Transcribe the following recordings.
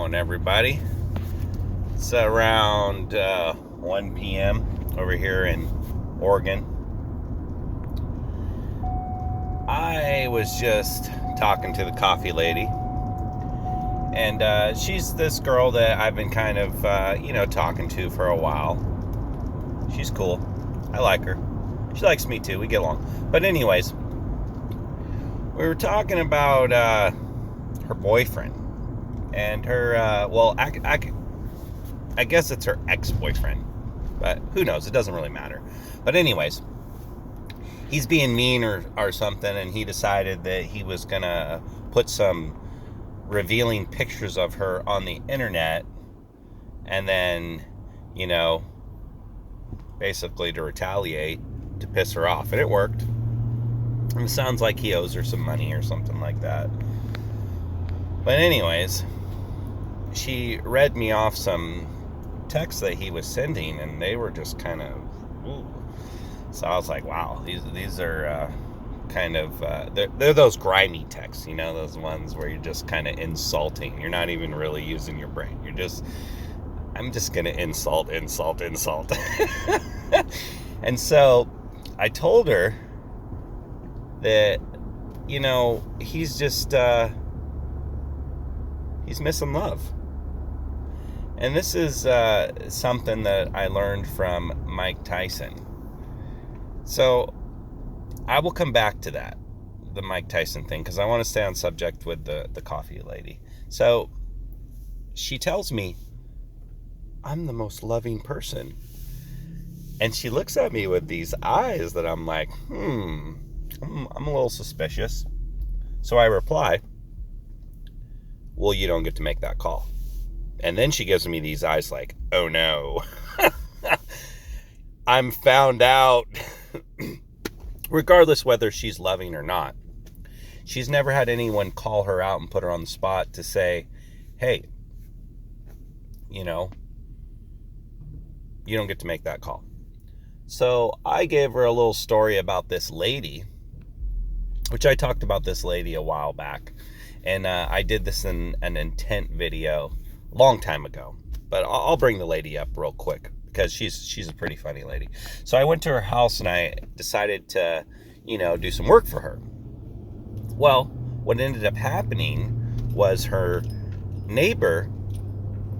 going, everybody? It's around 1 p.m. over here in Oregon. I was just talking to the coffee lady, and she's this girl that I've been kind of, talking to for a while. She's cool. I like her. She likes me too. We get along. But anyways, we were talking about her boyfriend and her, I guess it's her ex-boyfriend, but who knows? It doesn't really matter. But anyways, he's being mean or something, and he decided that he was gonna put some revealing pictures of her on the internet, and then, basically to retaliate, to piss her off. And it worked. And it sounds like he owes her some money or something like that. But anyways, she read me off some texts that he was sending, and they were just kind of, ooh. So I was like, wow, these are kind of, they're those grimy texts, those ones where you're just kind of insulting. You're not even really using your brain. I'm just going to insult. And so I told her that, he's just, he's missing love. And this is something that I learned from Mike Tyson. So I will come back to that, the Mike Tyson thing, because I want to stay on subject with the coffee lady. So she tells me, I'm the most loving person. And she looks at me with these eyes that I'm like, I'm a little suspicious. So I reply, well, you don't get to make that call. And then she gives me these eyes like, oh no, I'm found out. Regardless whether she's loving or not, she's never had anyone call her out and put her on the spot to say, hey, you don't get to make that call. So I gave her a little story about this lady, which I talked about this lady a while back. And I did this in an intent video a long time ago. But I'll bring the lady up real quick, because she's a pretty funny lady. So I went to her house and I decided to, do some work for her. Well, what ended up happening was her neighbor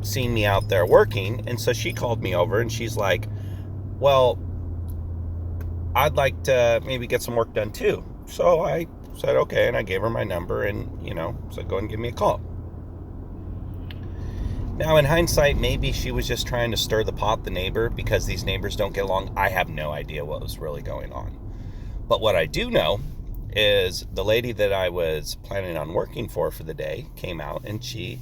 seen me out there working, and so she called me over and she's like, well, I'd like to maybe get some work done too. So I said, okay, and I gave her my number and, said, go and give me a call. Now, in hindsight, maybe she was just trying to stir the pot, the neighbor, because these neighbors don't get along. I have no idea what was really going on. But what I do know is the lady that I was planning on working for the day came out, and she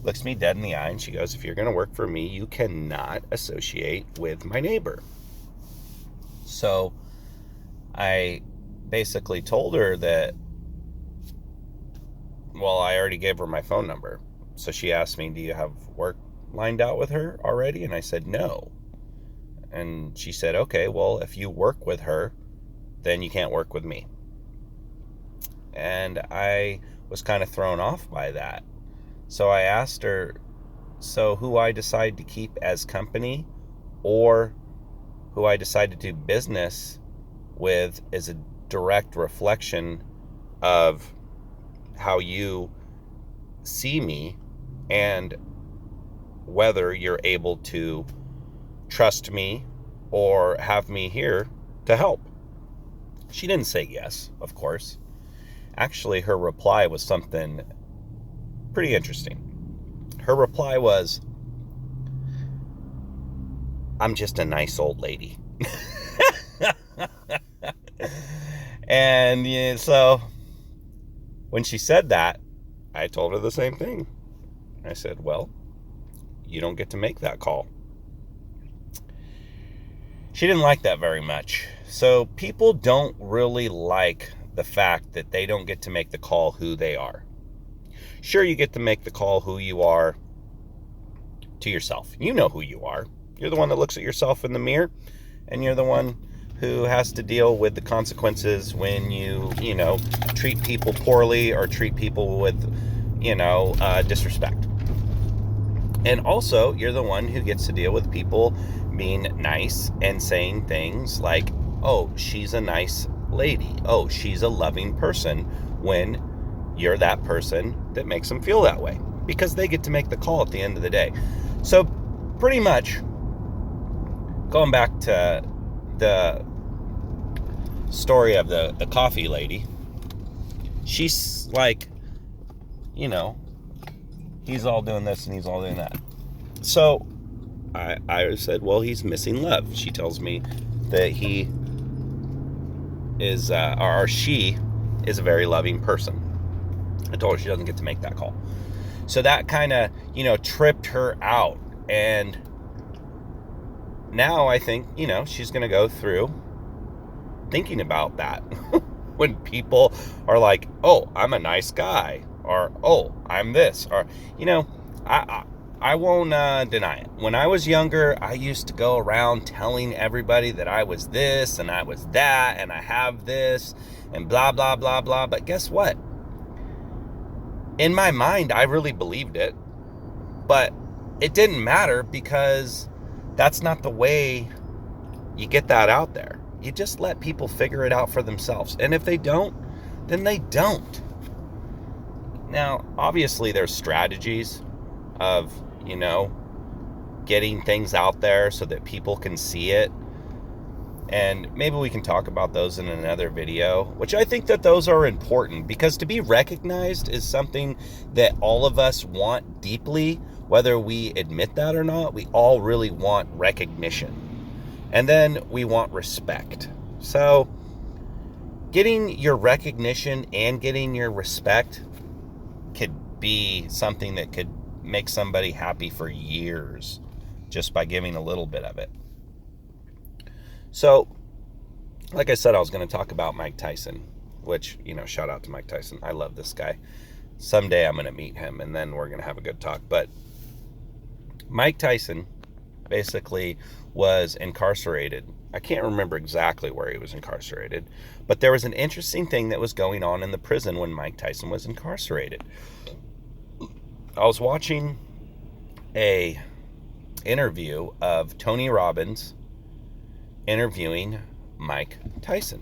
looks me dead in the eye, and she goes, if you're going to work for me, you cannot associate with my neighbor. So I basically told her that, well, I already gave her my phone number. So she asked me, do you have work lined out with her already? And I said, no. And she said, okay, well, if you work with her, then you can't work with me. And I was kind of thrown off by that. So I asked her, so who I decide to keep as company or who I decide to do business with is a direct reflection of how you see me and whether you're able to trust me or have me here to help. She didn't say yes, of course. Actually, her reply was something pretty interesting. Her reply was, I'm just a nice old lady. And so when she said that, I told her the same thing. I said, well, you don't get to make that call. She didn't like that very much. So people don't really like the fact that they don't get to make the call who they are. Sure, you get to make the call who you are to yourself. You know who you are. You're the one that looks at yourself in the mirror, and you're the one who has to deal with the consequences when you treat people poorly or treat people with, disrespect. And also, you're the one who gets to deal with people being nice and saying things like, oh, she's a nice lady. Oh, she's a loving person, when you're that person that makes them feel that way, because they get to make the call at the end of the day. So pretty much, going back to the story of the coffee lady, she's like, he's all doing this and he's all doing that. So I said, well, he's missing love. She tells me that he is, or she is a very loving person. I told her she doesn't get to make that call. So that kind of, tripped her out. And now I think, she's going to go through thinking about that when people are like, oh, I'm a nice guy, or, oh, I'm this, or, I won't deny it. When I was younger, I used to go around telling everybody that I was this and I was that and I have this and blah, blah, blah, blah. But guess what? In my mind, I really believed it, but it didn't matter, because that's not the way you get that out there. You just let people figure it out for themselves. And if they don't, then they don't. Now, obviously, there's strategies of, getting things out there so that people can see it. And maybe we can talk about those in another video, which I think that those are important, because to be recognized is something that all of us want deeply, whether we admit that or not. We all really want recognition. And then we want respect. So getting your recognition and getting your respect could be something that could make somebody happy for years just by giving a little bit of it. So, like I said, I was going to talk about Mike Tyson, which, shout out to Mike Tyson. I love this guy. Someday I'm going to meet him, and then we're going to have a good talk. But Mike Tyson basically was incarcerated. I can't remember exactly where he was incarcerated, but there was an interesting thing that was going on in the prison when Mike Tyson was incarcerated. I was watching a interview of Tony Robbins interviewing Mike Tyson.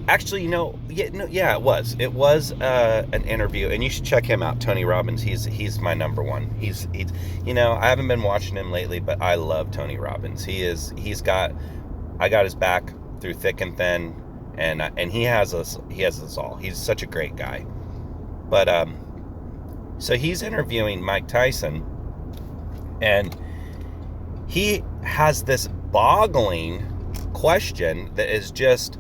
Actually, it was. It was an interview, and you should check him out, Tony Robbins. He's my number one. He's I haven't been watching him lately, but I love Tony Robbins. I got his back through thick and thin, and he has us all. He's such a great guy. But so he's interviewing Mike Tyson, and he has this boggling question that is just,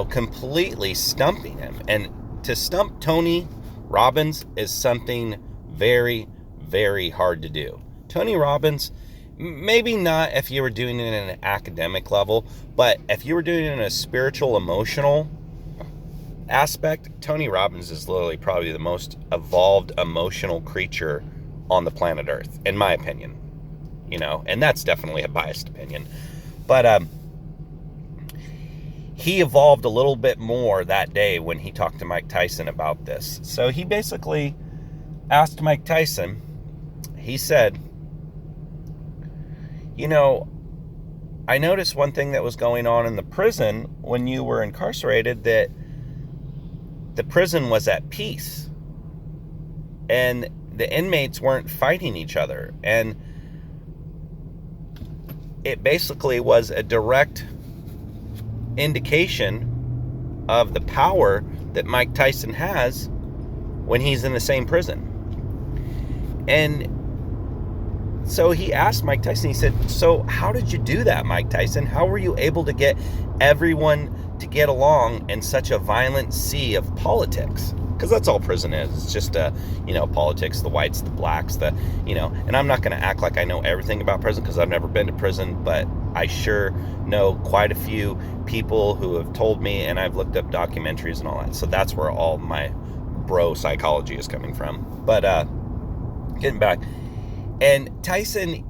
completely stumping him. And to stump Tony Robbins is something very, very hard to do. Tony Robbins, maybe not if you were doing it at an academic level, but if you were doing it in a spiritual, emotional aspect, Tony Robbins is literally probably the most evolved emotional creature on the planet Earth, in my opinion. And that's definitely a biased opinion. But he evolved a little bit more that day when he talked to Mike Tyson about this. So he basically asked Mike Tyson, he said, I noticed one thing that was going on in the prison when you were incarcerated, that the prison was at peace and the inmates weren't fighting each other. And it basically was a direct indication of the power that Mike Tyson has when he's in the same prison. And so he asked Mike Tyson, he said, so how did you do that, Mike Tyson? How were you able to get everyone to get along in such a violent sea of politics? Because that's all prison is. It's just, politics, the whites, the blacks, and I'm not going to act like I know everything about prison because I've never been to prison, but I sure know quite a few people who have told me, and I've looked up documentaries and all that. So that's where all my bro psychology is coming from. But getting back, and Tyson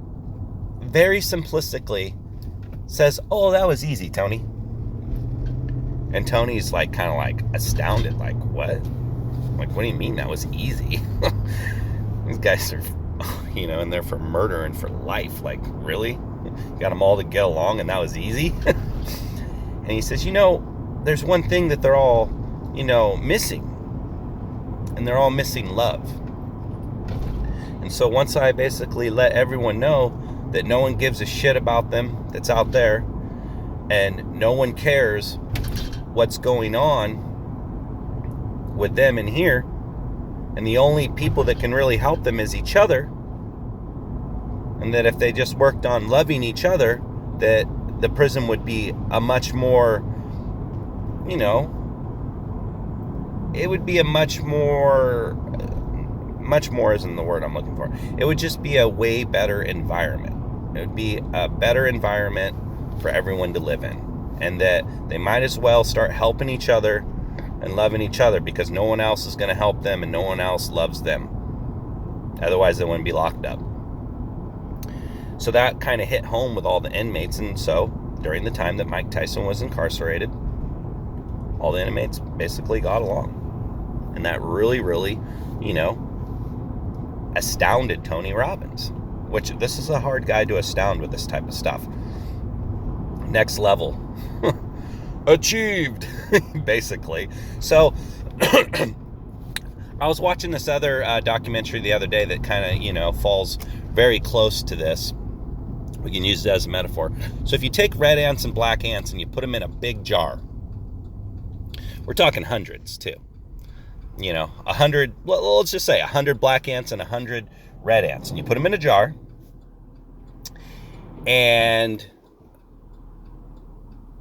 very simplistically says, oh, that was easy, Tony. And Tony's kind of astounded, what? What do you mean that was easy? This guys are, in there for murder and for life. Like, really? You got them all to get along and that was easy? And he says, there's one thing that they're all, missing. And they're all missing love. And so once I basically let everyone know that no one gives a shit about them that's out there, and no one cares what's going on with them in here, and the only people that can really help them is each other, and that if they just worked on loving each other, that the prison would be a much more, it would be a much more isn't the word I'm looking for. It would just be a way better environment. It would be a better environment for everyone to live in. And that they might as well start helping each other and loving each other, because no one else is going to help them and no one else loves them. Otherwise, they wouldn't be locked up. So that kind of hit home with all the inmates. And so during the time that Mike Tyson was incarcerated, all the inmates basically got along. And that really, really, astounded Tony Robbins, which this is a hard guy to astound with this type of stuff. Next level. Achieved, basically. So I was watching this other documentary the other day that kind of, falls very close to this. We can use it as a metaphor. So if you take red ants and black ants and you put them in a big jar, we're talking hundreds too. 100, let's just say 100 black ants and 100 red ants. And you put them in a jar, and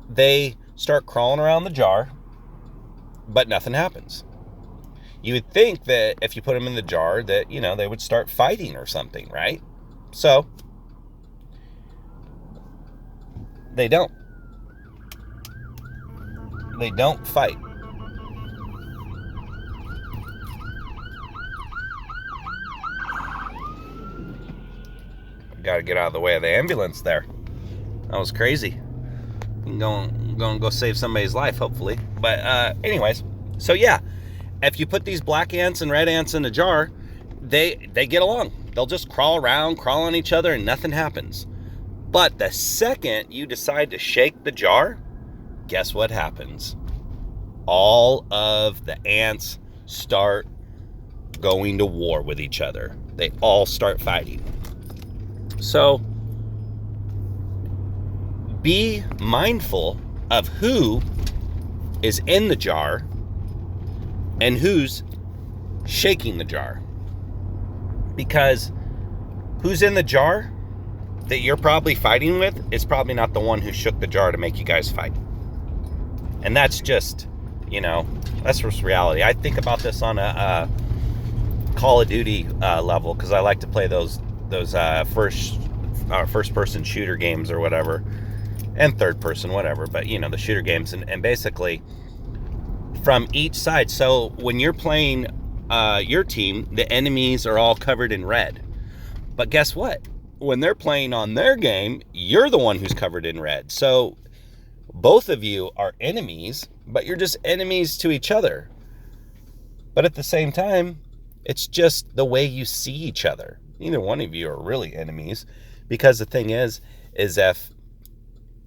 they start crawling around the jar, but nothing happens. You would think that if you put them in the jar that, they would start fighting or something, right? So they don't. They don't fight. Got to get out of the way of the ambulance there. That was crazy. I'm going to go save somebody's life, hopefully. But anyways, so yeah, if you put these black ants and red ants in a jar, they get along. They'll just crawl around, crawl on each other, and nothing happens. But the second you decide to shake the jar, guess what happens? All of the ants start going to war with each other. They all start fighting. So be mindful of who is in the jar and who's shaking the jar. Because who's in the jar that you're probably fighting with is probably not the one who shook the jar to make you guys fight. And that's just, that's just reality. I think about this on a Call of Duty level, because I like to play those first person shooter games or whatever, and third person, whatever, but the shooter games, and basically from each side. So when you're playing your team, the enemies are all covered in red, but guess what? When they're playing on their game, you're the one who's covered in red. So both of you are enemies, but you're just enemies to each other. But at the same time, it's just the way you see each other. Neither one of you are really enemies, because the thing is if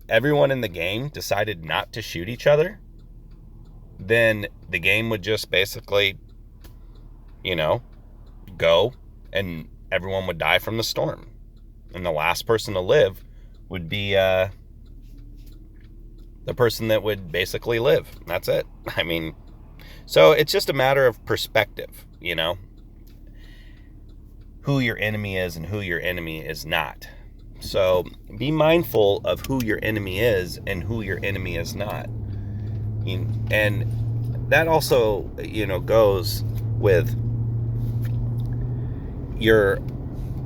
everyone in the game decided not to shoot each other, then the game would just basically, go, and everyone would die from the storm. And the last person to live would be the person that would basically live. That's it. I mean, so it's just a matter of perspective, who your enemy is and who your enemy is not. So be mindful of who your enemy is and who your enemy is not. And that also, goes with your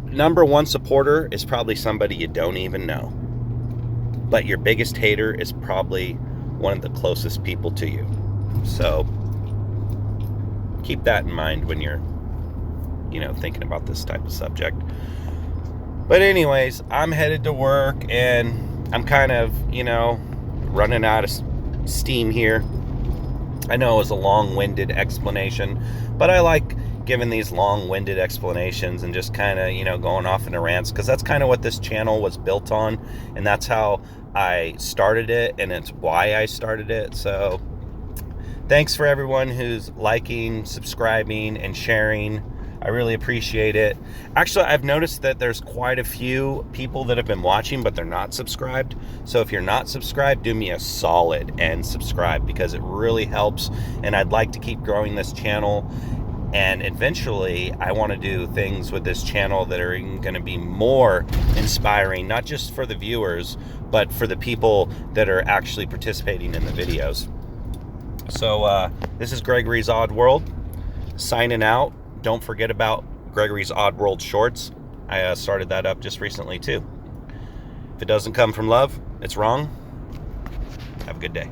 number one supporter is probably somebody you don't even know. But your biggest hater is probably one of the closest people to you. So keep that in mind when you're, thinking about this type of subject. But anyways, I'm headed to work, and I'm kind of, running out of steam here. I know it was a long-winded explanation, but I like, giving these long-winded explanations and just kind of, going off into rants, because that's kind of what this channel was built on, and that's how I started it, and it's why I started it. So thanks for everyone who's liking, subscribing, and sharing. I really appreciate it. Actually, I've noticed that there's quite a few people that have been watching, but they're not subscribed. So if you're not subscribed, do me a solid and subscribe, because it really helps. And I'd like to keep growing this channel. And eventually, I want to do things with this channel that are going to be more inspiring, not just for the viewers, but for the people that are actually participating in the videos. So this is Gregory's Odd World, signing out. Don't forget about Gregory's Odd World Shorts. I started that up just recently too. If it doesn't come from love, it's wrong. Have a good day.